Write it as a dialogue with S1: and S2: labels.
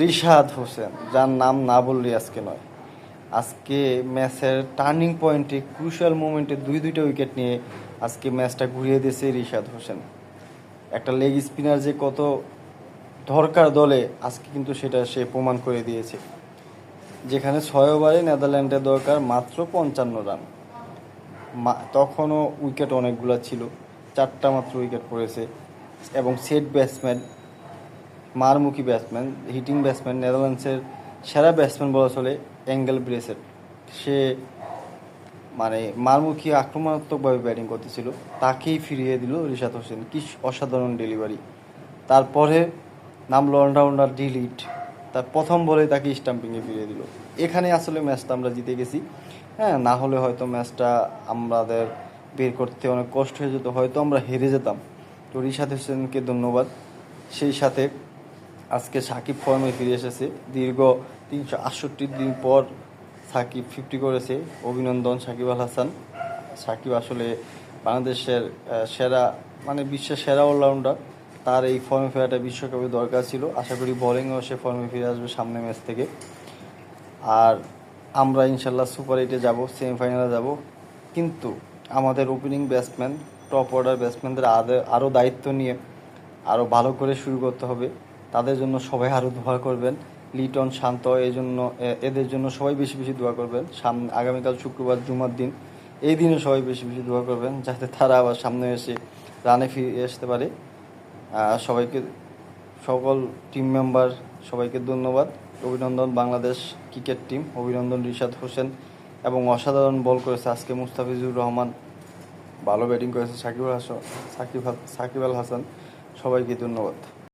S1: রিশাদ হোসেন, যার নাম না বললে আজকে নয়। আজকে ম্যাচের টার্নিং পয়েন্টে, ক্রুশিয়াল মোমেন্টে দুইটা উইকেট নিয়ে আজকে ম্যাচটা ঘুরিয়ে দিয়েছে রিশাদ হোসেন। একটা লেগ স্পিনার যে কত দরকার দলে, আজকে কিন্তু সেটা সে প্রমাণ করে দিয়েছে। যেখানে 6 ওভারে নেদারল্যান্ডের দরকার মাত্র 55 রান, তখনও উইকেট অনেকগুলো ছিল, 4টা মাত্র উইকেট পড়েছে। এবং সেট ব্যাটসম্যান, মারমুখী ব্যাটসম্যান, হিটিং ব্যাটসম্যান, নেদারল্যান্ডসের সেরা ব্যাটসম্যান বলা চলে অ্যাঙ্গেল ব্রেসেট, সে মানে মারমুখী আক্রমণাত্মকভাবে ব্যাটিং করতেছিল, তাকেই ফিরিয়ে দিল রিশাদ হোসেন। কি অসাধারণ ডেলিভারি! তারপরে নামলো অলরাউন্ডার ডিলিট, তার প্রথম বলে তাকে স্টাম্পিংয়ে ফিরিয়ে দিল। এখানে আসলে ম্যাচটা আমরা জিতে গেছি। হ্যাঁ, না হলে হয়তো ম্যাচটা আমাদের বের করতে অনেক কষ্ট হয়ে যেত, হয়তো আমরা হেরে যেতাম। তো রিশাদ হোসেনকে ধন্যবাদ। সেই সাথে আজকে সাকিব ফর্মে ফিরে এসেছে। দীর্ঘ 368 দিন পর সাকিব 50 করেছে। অভিনন্দন সাকিব আল হাসান। সাকিব আসলে বাংলাদেশের সেরা, মানে বিশ্বের সেরা অলরাউন্ডার। তার এই ফর্মে ফেরাটা বিশ্বকাপে দরকার ছিল। আশা করি বোলিংয়েও সে ফর্মে ফিরে আসবে সামনে ম্যাচ থেকে। আর আমরা ইনশাল্লাহ সুপার 8-এ যাব, সেমিফাইনালে যাব। কিন্তু আমাদের ওপেনিং ব্যাটসম্যান, টপ অর্ডার ব্যাটসম্যানদের আরও দায়িত্ব নিয়ে আরও ভালো করে শুরু করতে হবে। তাদের জন্য সবাই আরও দোয়া করবেন। লিটন, শান্ত, এদের জন্য সবাই বেশি বেশি দোয়া করবেন। আগামীকাল শুক্রবার, জুমার দিন, এই দিনে সবাই বেশি বেশি দোয়া করবেন, যাতে তারা আবার সামনে এসে রানে ফিরে আসতে পারে। সবাইকে, সকল টিম মেম্বার সবাইকে ধন্যবাদ। অভিনন্দন বাংলাদেশ ক্রিকেট টিম, অভিনন্দন রিশাদ হোসেন। এবং অসাধারণ বল করেছে আজকে মুস্তাফিজুর রহমান, ভালো ব্যাটিং করেছে সাকিব আল হাসান। সবাইকে ধন্যবাদ।